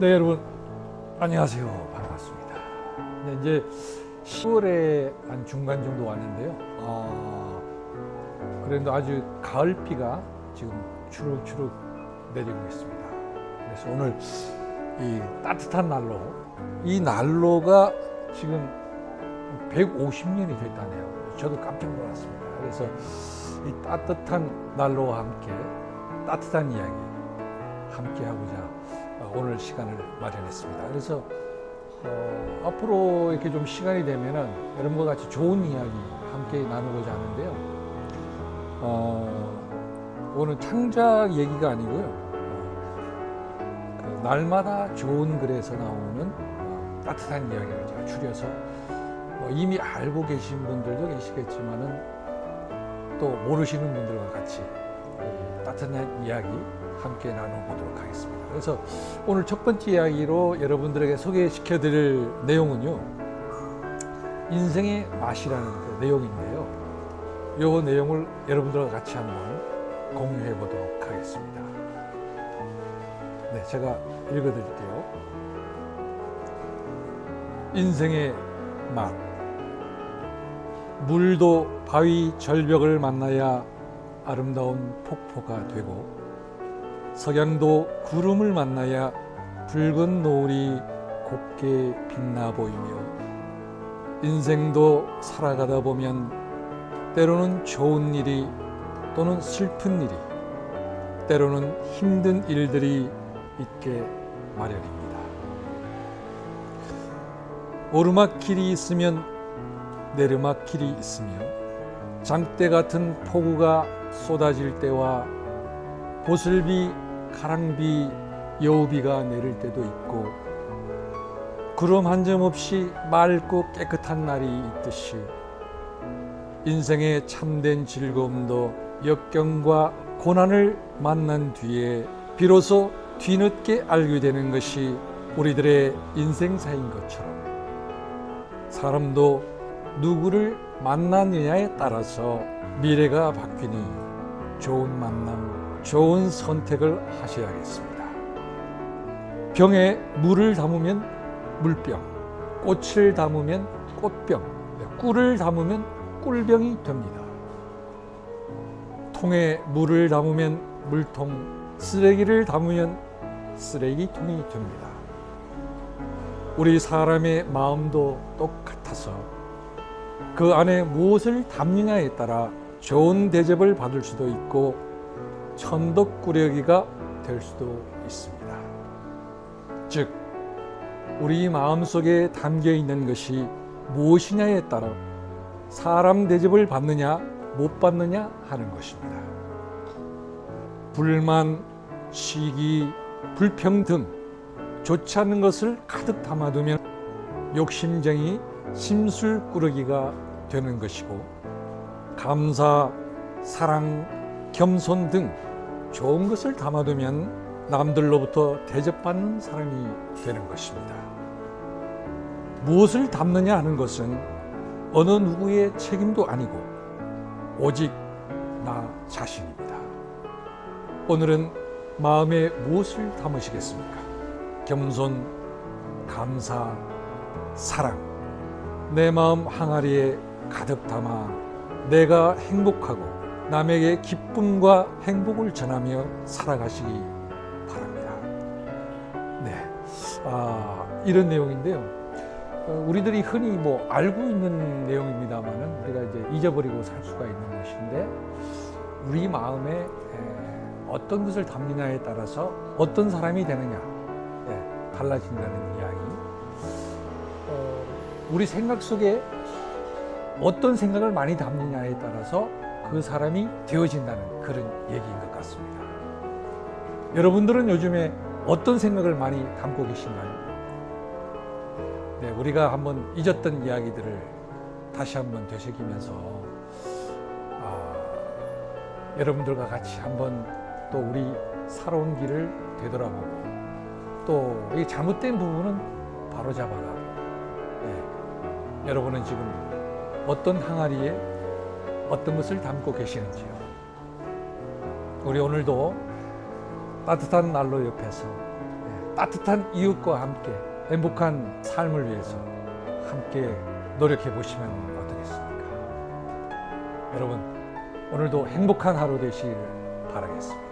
네, 여러분 안녕하세요. 반갑습니다. 네, 이제 10월에 한 중간 정도 왔는데요. 그런데 아주 가을비가 지금 추룩추룩 내리고 있습니다. 그래서 오늘 이 따뜻한 난로, 이 난로가 지금 150년이 됐다네요. 저도 깜짝 놀랐습니다. 그래서 이 따뜻한 난로와 함께 따뜻한 이야기 함께 하고자 오늘 시간을 마련했습니다. 그래서 앞으로 이렇게 좀 시간이 되면은 여러분과 같이 좋은 이야기 함께 나누고자 하는데요. 오늘 창작 얘기가 아니고요. 그 날마다 좋은 글에서 나오는 따뜻한 이야기를 제가 줄여서 이미 알고 계신 분들도 계시겠지만은 또 모르시는 분들과 같이 따뜻한 이야기 함께 나눠보도록 하겠습니다. 그래서 오늘 첫 번째 이야기로 여러분들에게 소개시켜 드릴 내용은요, 인생의 맛이라는 그 내용인데요. 이 내용을 여러분들과 같이 한번 공유해 보도록 하겠습니다. 네, 제가 읽어 드릴게요. 인생의 맛. 물도 바위 절벽을 만나야 아름다운 폭포가 되고, 석양도 구름을 만나야 붉은 노을이 곱게 빛나 보이며, 인생도 살아가다 보면 때로는 좋은 일이 또는 슬픈 일이, 때로는 힘든 일들이 있게 마련입니다. 오르막길이 있으면 내리막길이 있으며, 장대 같은 폭우가 쏟아질 때와 보슬비, 가랑비, 여우비가 내릴 때도 있고, 구름 한 점 없이 맑고 깨끗한 날이 있듯이 인생의 참된 즐거움도 역경과 고난을 만난 뒤에 비로소 뒤늦게 알게 되는 것이 우리들의 인생사인 것처럼, 사람도 누구를 만나느냐에 따라서 미래가 바뀌니 좋은 만남, 좋은 선택을 하셔야겠습니다. 병에 물을 담으면 물병, 꽃을 담으면 꽃병, 꿀을 담으면 꿀병이 됩니다. 통에 물을 담으면 물통, 쓰레기를 담으면 쓰레기통이 됩니다. 우리 사람의 마음도 똑같아서 그 안에 무엇을 담느냐에 따라 좋은 대접을 받을 수도 있고 천덕꾸러기가 될 수도 있습니다. 즉, 우리 마음속에 담겨 있는 것이 무엇이냐에 따라 사람 대접을 받느냐 못 받느냐 하는 것입니다. 불만, 시기, 불평등, 좋지 않은 것을 가득 담아두면 욕심쟁이 심술꾸러기가 되는 것이고, 감사, 사랑, 겸손 등 좋은 것을 담아두면 남들로부터 대접받는 사람이 되는 것입니다. 무엇을 담느냐 하는 것은 어느 누구의 책임도 아니고 오직 나 자신입니다. 오늘은 마음에 무엇을 담으시겠습니까? 겸손, 감사, 사랑, 내 마음 항아리에 가득 담아 내가 행복하고 남에게 기쁨과 행복을 전하며 살아가시기 바랍니다. 네, 이런 내용인데요. 우리들이 흔히 알고 있는 내용입니다만은 우리가 이제 잊어버리고 살 수가 있는 것인데, 우리 마음에 어떤 것을 담느냐에 따라서 어떤 사람이 되느냐 달라진다는 이야기. 우리 생각 속에 어떤 생각을 많이 담느냐에 따라서 그 사람이 되어진다는 그런 얘기인 것 같습니다. 여러분들은 요즘에 어떤 생각을 많이 담고 계신가요? 네, 우리가 한번 잊었던 이야기들을 다시 한번 되새기면서 여러분들과 같이 한번 또 우리 살아온 길을 되돌아보고, 또 이 잘못된 부분은 바로 잡아가고, 여러분은 지금 어떤 항아리에 어떤 것을 담고 계시는지요? 우리 오늘도 따뜻한 난로 옆에서 따뜻한 이웃과 함께 행복한 삶을 위해서 함께 노력해 보시면 어떠겠습니까? 여러분, 오늘도 행복한 하루 되시기를 바라겠습니다.